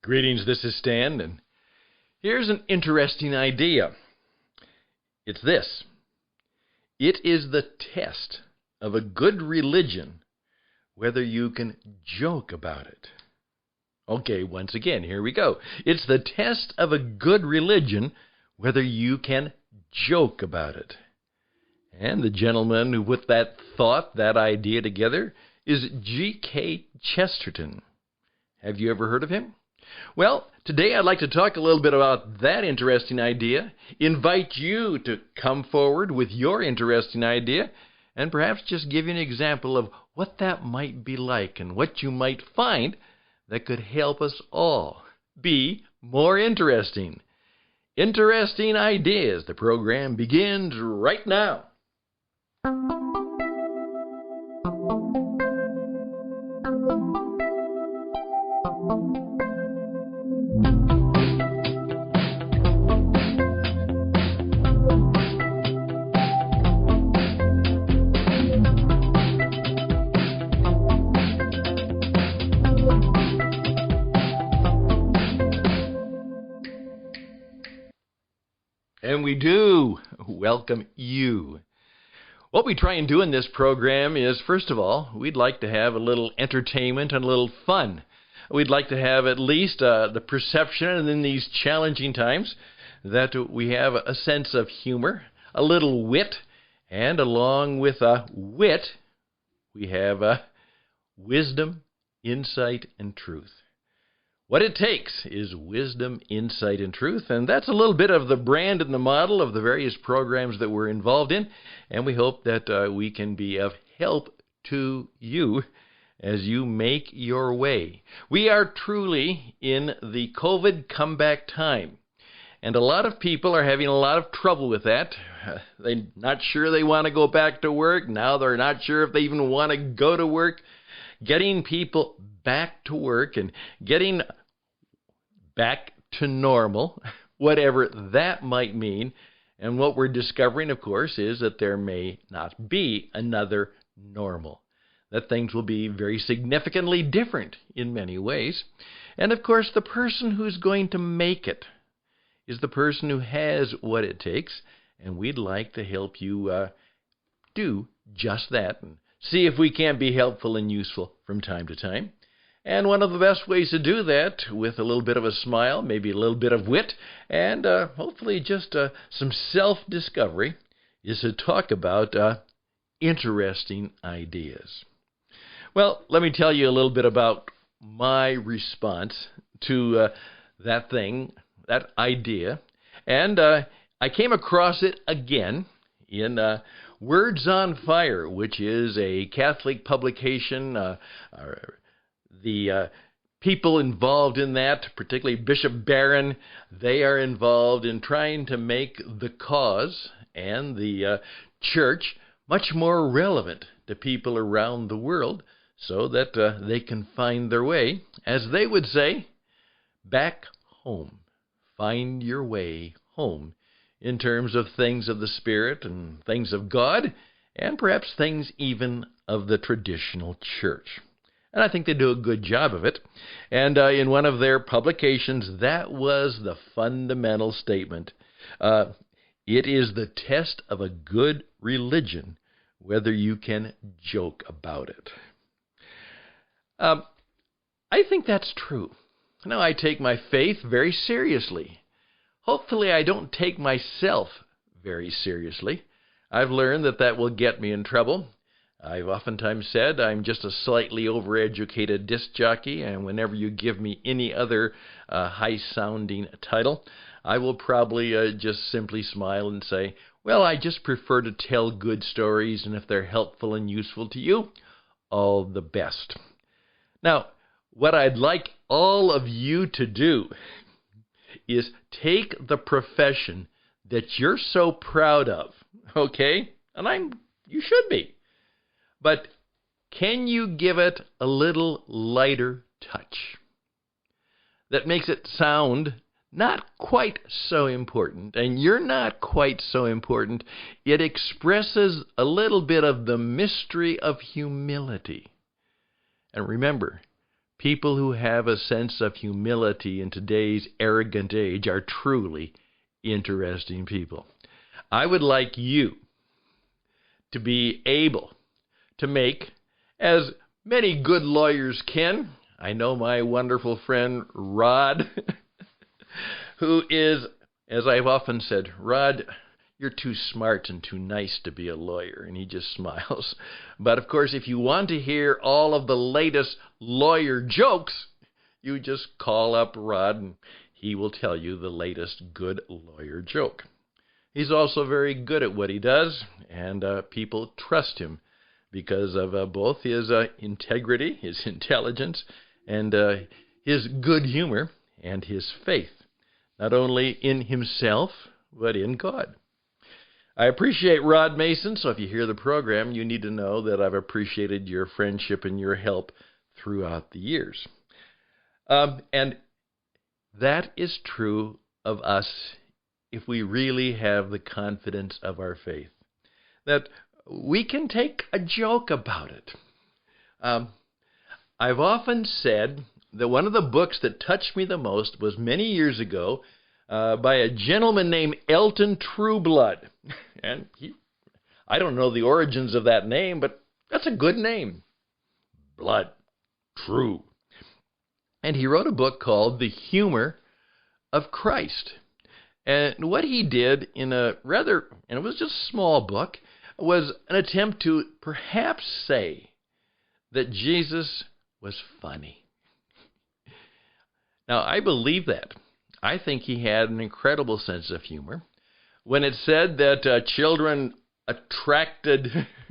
Greetings, this is Stan, and here's an interesting idea. It's this. It is the test of a good religion whether you can joke about it. Okay, once again, here we go. It's the test of a good religion whether you can joke about it. And the gentleman who put that thought, that idea together, is G.K. Chesterton. Have you ever heard of him? Well, today I'd like to talk a little bit about that interesting idea, invite you to come forward with your interesting idea, and perhaps just give you an example of what that might be like and what you might find that could help us all be more interesting. Interesting Ideas. The program begins right now. And we do welcome you. What we try and do in this program is, first of all, we'd like to have a little entertainment and a little fun. We'd like to have at least the perception, and in these challenging times, that we have a sense of humor, a little wit, and along with wit, we have wisdom, insight, and truth. What it takes is wisdom, insight, and truth, and that's a little bit of the brand and the model of the various programs that we're involved in, and we hope that we can be of help to you as you make your way. We are truly in the COVID comeback time, and a lot of people are having a lot of trouble with that. They're not sure they want to go back to work. Now they're not sure if they even want to go to work. Getting people back to work and getting back to normal, whatever that might mean. And what we're discovering, of course, is that there may not be another normal, that things will be very significantly different in many ways. And, of course, the person who's going to make it is the person who has what it takes, and we'd like to help you do just that and see if we can be helpful and useful from time to time. And one of the best ways to do that, with a little bit of a smile, maybe a little bit of wit, and hopefully just some self-discovery, is to talk about interesting ideas. Well, let me tell you a little bit about my response to that idea. And I came across it again in Words on Fire, which is a Catholic publication. The people involved in that, particularly Bishop Barron, they are involved in trying to make the cause and the church much more relevant to people around the world so that they can find their way, as they would say, back home. Find your way home in terms of things of the Spirit and things of God, and perhaps things even of the traditional church. And I think they do a good job of it. And in one of their publications, that was the fundamental statement. It is the test of a good religion whether you can joke about it. I think that's true. Now, I take my faith very seriously. Hopefully, I don't take myself very seriously. I've learned that that will get me in trouble. I've oftentimes said I'm just a slightly overeducated disc jockey, and whenever you give me any other high-sounding title, I will probably just simply smile and say, well, I just prefer to tell good stories, and if they're helpful and useful to you, all the best. Now, what I'd like all of you to do is take the profession that you're so proud of, okay? And you should be. But can you give it a little lighter touch that makes it sound not quite so important, and you're not quite so important? It expresses a little bit of the mystery of humility. And remember, People who have a sense of humility in today's arrogant age are truly interesting people. I would like you to be able to make, as many good lawyers can. I know my wonderful friend Rod, who is, as I've often said, Rod, you're too smart and too nice to be a lawyer, and he just smiles. But of course, if you want to hear all of the latest lawyer jokes, you just call up Rod and he will tell you the latest good lawyer joke. He's also very good at what he does, and people trust him because of both his integrity, his intelligence, and his good humor, and his faith, not only in himself, but in God. I appreciate Rod Mason, so if you hear the program, you need to know that I've appreciated your friendship and your help throughout the years. And that is true of us if we really have the confidence of our faith, that we can take a joke about it. I've often said that one of the books that touched me the most was many years ago by a gentleman named Elton Trueblood. And I don't know the origins of that name, but that's a good name. Blood. True. And he wrote a book called The Humor of Christ. And what he did in a rather, and it was just a small book, was an attempt to perhaps say that Jesus was funny. Now, I believe that. I think he had an incredible sense of humor. When it said that children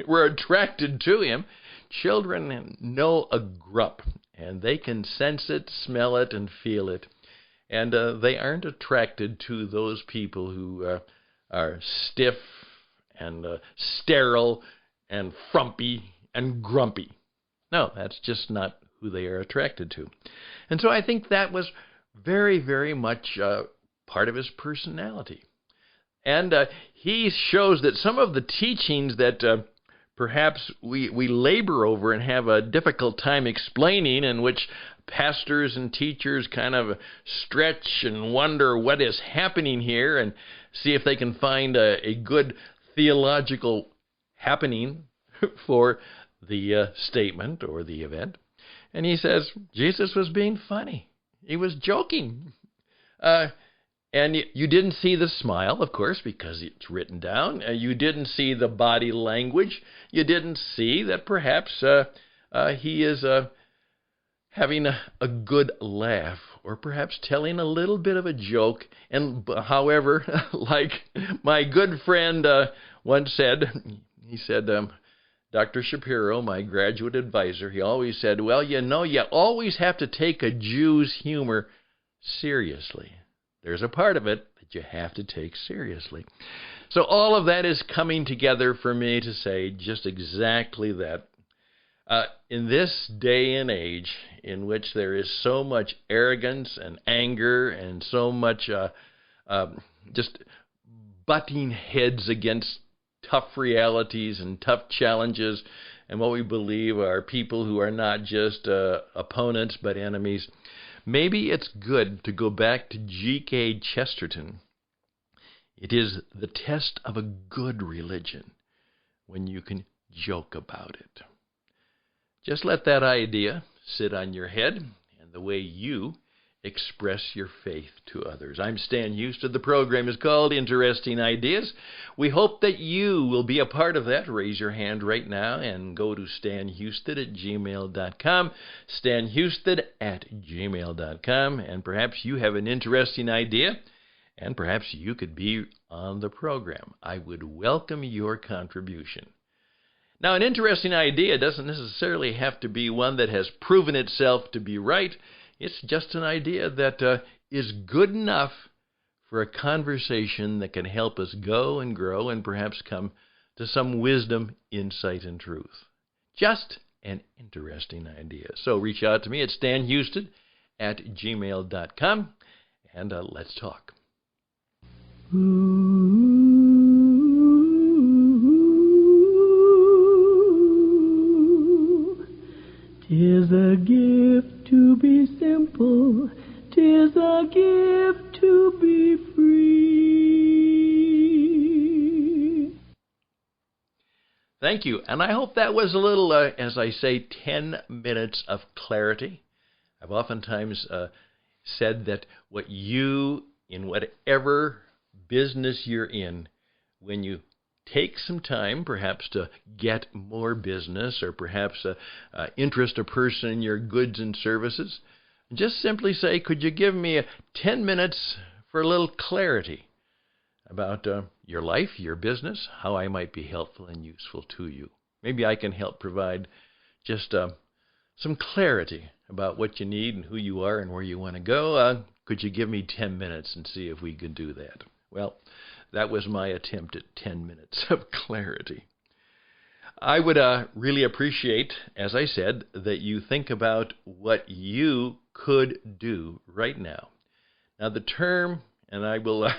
were attracted to him, children know a grump, and they can sense it, smell it, and feel it. And they aren't attracted to those people who are stiff and sterile and frumpy and grumpy. No, that's just not who they are attracted to. And so I think that was very, very much part of his personality. And he shows that some of the teachings that perhaps we labor over and have a difficult time explaining, in which pastors and teachers kind of stretch and wonder what is happening here and see if they can find a good theological happening for the statement or the event. And he says Jesus was being funny. He was joking. And you didn't see the smile, of course, because it's written down. You didn't see the body language. You didn't see that perhaps he is having a good laugh, or perhaps telling a little bit of a joke. And however, like my good friend once said, he said, Dr. Shapiro, my graduate advisor, he always said, well, you know, you always have to take a Jew's humor seriously. There's a part of it that you have to take seriously. So all of that is coming together for me to say just exactly that. In this day and age in which there is so much arrogance and anger and so much just butting heads against tough realities and tough challenges, and what we believe are people who are not just opponents but enemies, maybe it's good to go back to G.K. Chesterton. It is the test of a good religion when you can joke about it. Just let that idea sit on your head and the way you express your faith to others. I'm Stan Houston. The program is called Interesting Ideas. We hope that you will be a part of that. Raise your hand right now and go to stanhouston@gmail.com, stanhouston@gmail.com, and perhaps you have an interesting idea, and perhaps you could be on the program. I would welcome your contribution. Now, an interesting idea doesn't necessarily have to be one that has proven itself to be right. It's just an idea that is good enough for a conversation that can help us go and grow and perhaps come to some wisdom, insight, and truth. Just an interesting idea. So reach out to me at stanhouston@gmail.com, and let's talk. 'Tis a gift to be simple, 'tis a gift to be free. Thank you. And I hope that was a little, as I say, 10 minutes of clarity. I've oftentimes said that what you, in whatever business you're in, when you take some time perhaps to get more business or perhaps interest a person in your goods and services, just simply say, could you give me 10 minutes for a little clarity about your life, your business, how I might be helpful and useful to you. Maybe I can help provide just some clarity about what you need and who you are and where you want to go. Could you give me 10 minutes and see if we can do that? Well, that was my attempt at 10 minutes of clarity. I would really appreciate, as I said, that you think about what you could do right now. Now the term, and I will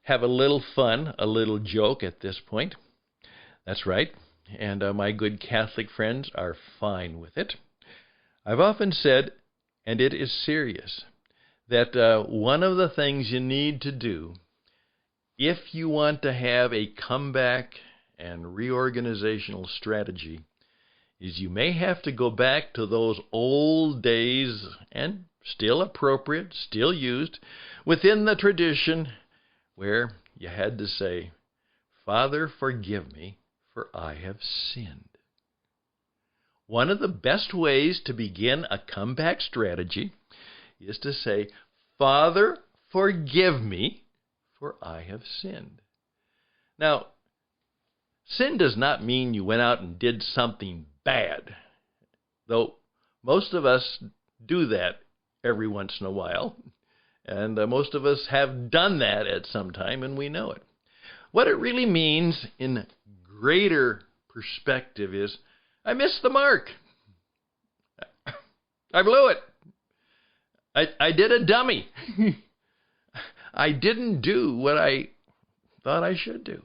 have a little fun, a little joke at this point. That's right, and my good Catholic friends are fine with it. I've often said, and it is serious, that one of the things you need to do if you want to have a comeback and reorganizational strategy is you may have to go back to those old days, and still appropriate, still used, within the tradition where you had to say, Father, forgive me, for I have sinned. One of the best ways to begin a comeback strategy is to say, Father, forgive me, for I have sinned. Now, sin does not mean you went out and did something bad, though most of us do that every once in a while, and most of us have done that at some time, and we know it. What it really means in greater perspective is, I missed the mark. I blew it. I did a dummy. I didn't do what I thought I should do.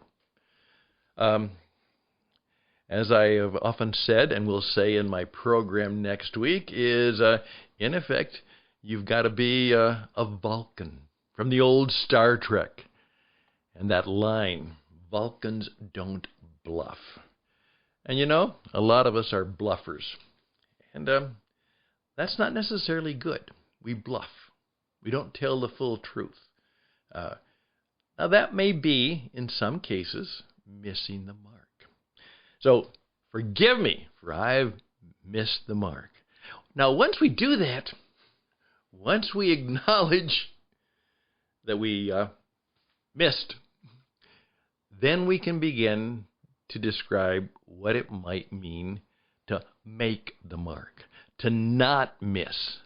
As I have often said and will say in my program next week is, in effect, you've got to be a Vulcan from the old Star Trek. And that line, Vulcans don't bluff. And you know, a lot of us are bluffers. And that's not necessarily good. We bluff. We don't tell the full truth. Now that may be, in some cases, missing the mark. So, forgive me, for I've missed the mark. Now, once we do that, once we acknowledge that we missed, then we can begin to describe what it might mean to make the mark, to not miss,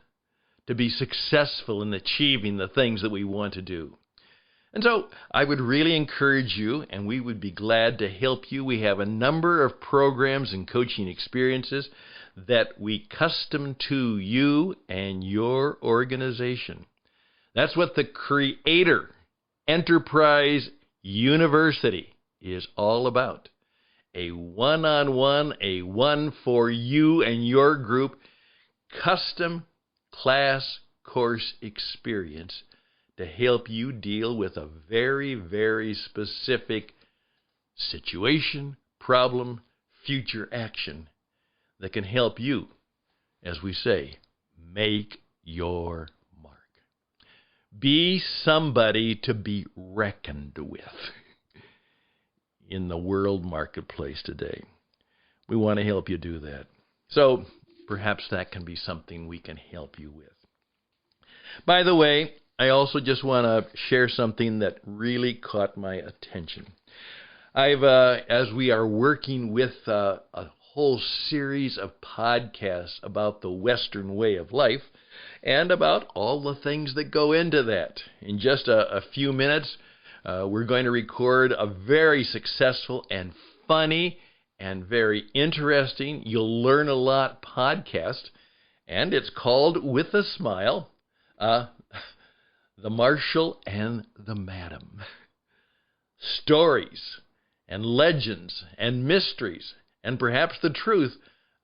to be successful in achieving the things that we want to do. And so I would really encourage you, and we would be glad to help you. We have a number of programs and coaching experiences that we custom to you and your organization. That's what the Creator Enterprise University is all about. A one-on-one, a one for you and your group, custom class course experience to help you deal with a very, very specific situation, problem, future action that can help you, as we say, make your mark. Be somebody to be reckoned with in the world marketplace today. We want to help you do that. So perhaps that can be something we can help you with. By the way, I also just want to share something that really caught my attention. As we are working with a whole series of podcasts about the Western way of life and about all the things that go into that. In just a few minutes, we're going to record a very successful and funny and very interesting, you'll learn a lot podcast, and it's called With a Smile, The Marshal and the Madam. Stories and legends and mysteries and perhaps the truth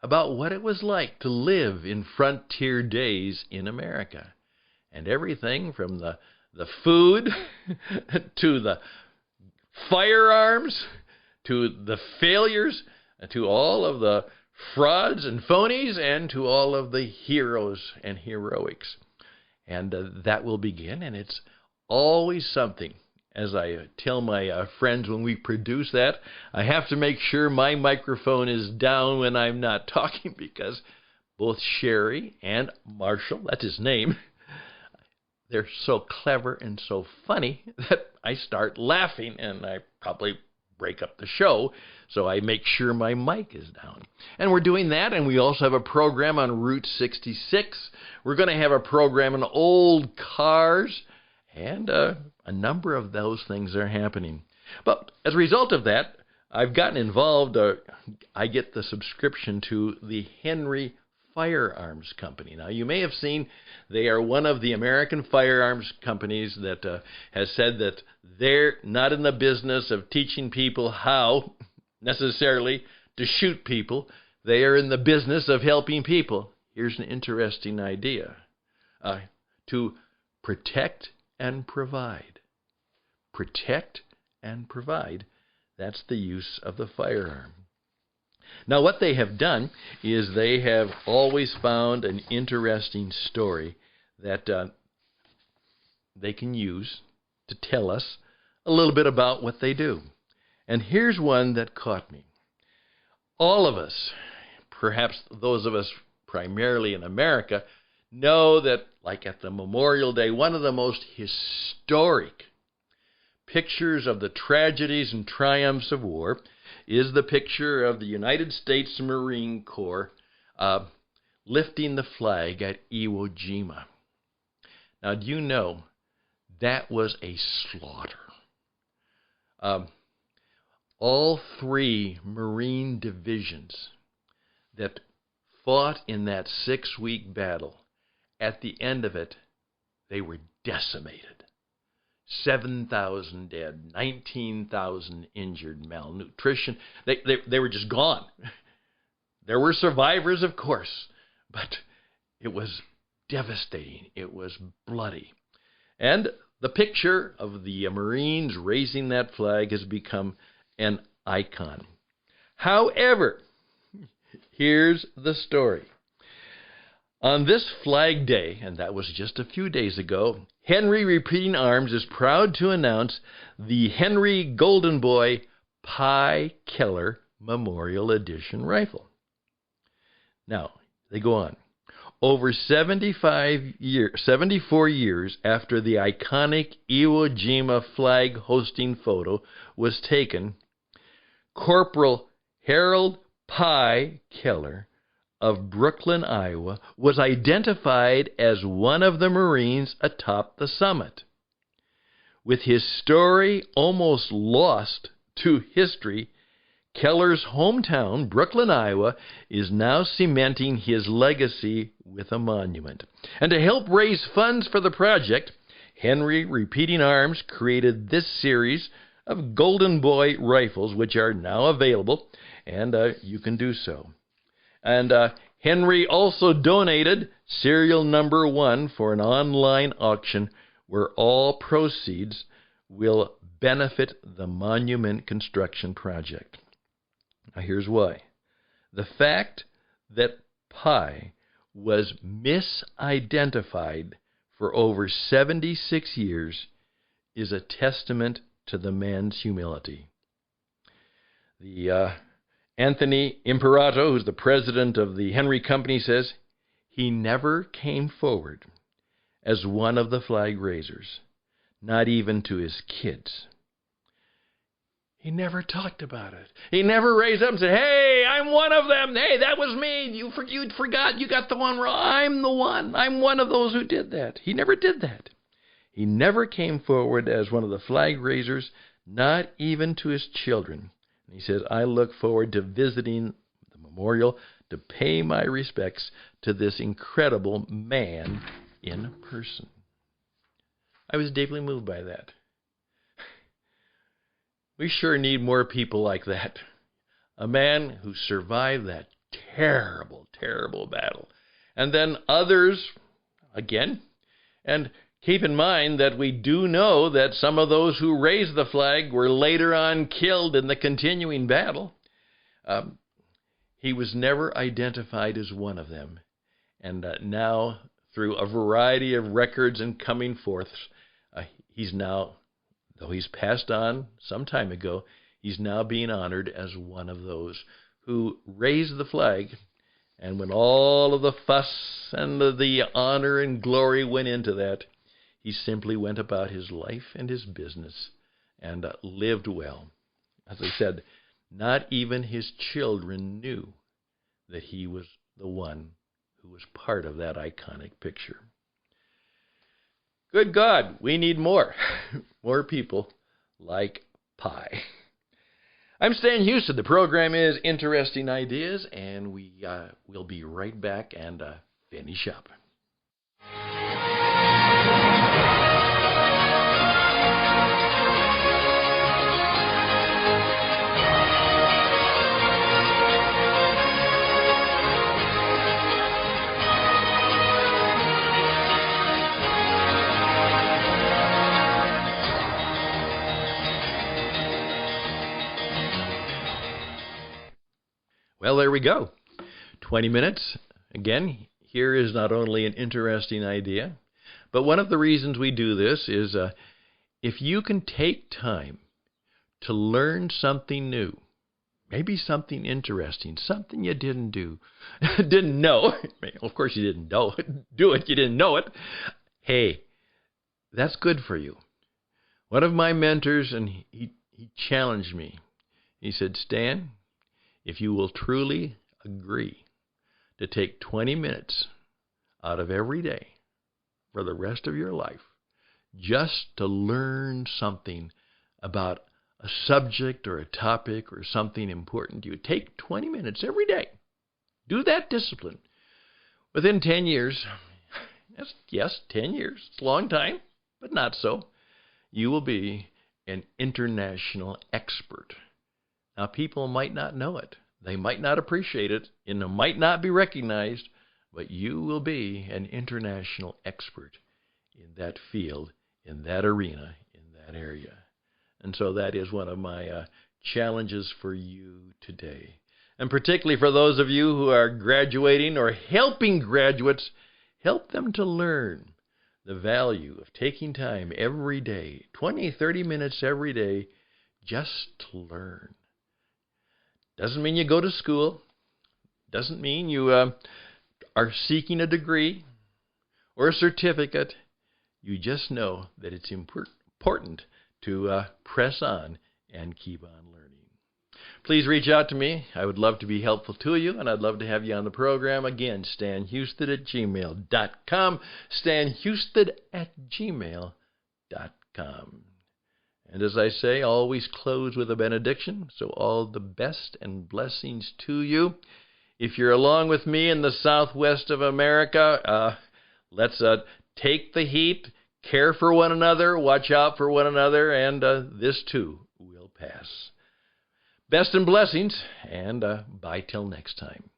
about what it was like to live in frontier days in America. And everything from the food to the firearms to the failures to all of the frauds and phonies and to all of the heroes and heroics. And that will begin, and it's always something. As I tell my friends when we produce that, I have to make sure my microphone is down when I'm not talking, because both Sherry and Marshall, that's his name, they're so clever and so funny that I start laughing and I probably break up the show, so I make sure my mic is down. And we're doing that, and we also have a program on Route 66. We're going to have a program on old cars, and a number of those things are happening. But as a result of that, I've gotten involved. I get the subscription to the Henry Firearms Company. Now, you may have seen they are one of the American firearms companies that has said that they're not in the business of teaching people how necessarily to shoot people. They are in the business of helping people. Here's an interesting idea. To protect and provide. Protect and provide. That's the use of the firearm. Now, what they have done is they have always found an interesting story that they can use to tell us a little bit about what they do. And here's one that caught me. All of us, perhaps those of us primarily in America, know that, like at the Memorial Day, one of the most historic pictures of the tragedies and triumphs of war is the picture of the United States Marine Corps lifting the flag at Iwo Jima. Now, do you know that was a slaughter? All three Marine divisions that fought in that 6-week battle, at the end of it, they were decimated. 7,000 dead, 19,000 injured, malnutrition. They were just gone. There were survivors, of course, but it was devastating. It was bloody. And the picture of the Marines raising that flag has become an icon. However, here's the story. On this Flag Day, and that was just a few days ago, Henry Repeating Arms is proud to announce the Henry Golden Boy Pye Keller Memorial Edition rifle. Now, they go on. Over 74 years after the iconic Iwo Jima flag hosting photo was taken, Corporal Harold Pye Keller of Brooklyn, Iowa, was identified as one of the Marines atop the summit. With his story almost lost to history, Keller's hometown, Brooklyn, Iowa, is now cementing his legacy with a monument. And to help raise funds for the project, Henry Repeating Arms created this series of Golden Boy rifles, which are now available, and you can do so. And Henry also donated serial number 1 for an online auction where all proceeds will benefit the monument construction project. Now, here's why. The fact that Pye was misidentified for over 76 years is a testament to the man's humility. The Anthony Imperato, who's the president of the Henry Company, says he never came forward as one of the flag raisers, not even to his kids. He never talked about it. He never raised up and said, hey, I'm one of them. Hey, that was me. You forgot. You got the one wrong. I'm the one. I'm one of those who did that. He never did that. He never came forward as one of the flag raisers, not even to his children. And he says, I look forward to visiting the memorial to pay my respects to this incredible man in person. I was deeply moved by that. We sure need more people like that. A man who survived that terrible, terrible battle. And then others, again, and keep in mind that we do know that some of those who raised the flag were later on killed in the continuing battle. He was never identified as one of them. And now, through a variety of records and coming forths, he's now, though he's passed on some time ago, he's now being honored as one of those who raised the flag. And when all of the fuss and the honor and glory went into that, he simply went about his life and his business and lived well. As I said, not even his children knew that he was the one who was part of that iconic picture. Good God, we need more. More people like Pi. I'm Stan Houston. The program is Interesting Ideas, and we'll be right back and finish up. Well, there we go. 20 minutes. Again, here is not only an interesting idea, but one of the reasons we do this is if you can take time to learn something new, maybe something interesting, something you didn't know. Of course you didn't do it, you didn't know it. Hey, that's good for you. One of my mentors, and he challenged me. He said, Stan, if you will truly agree to take 20 minutes out of every day for the rest of your life just to learn something about a subject or a topic or something important to you, take 20 minutes every day. Do that discipline. Within 10 years, yes, 10 years, it's a long time, but not so, you will be an international expert. Now, people might not know it. They might not appreciate it, and it might not be recognized, but you will be an international expert in that field, in that arena, in that area. And so that is one of my challenges for you today. And particularly for those of you who are graduating or helping graduates, help them to learn the value of taking time every day, 20, 30 minutes every day, just to learn. Doesn't mean you go to school. Doesn't mean you are seeking a degree or a certificate. You just know that it's important to press on and keep on learning. Please reach out to me. I would love to be helpful to you, and I'd love to have you on the program. Again, stanhouston@gmail.com, stanhouston@gmail.com. And as I say, always close with a benediction. So all the best and blessings to you. If you're along with me in the southwest of America, let's take the heat, care for one another, watch out for one another, and this too will pass. Best and blessings, and bye till next time.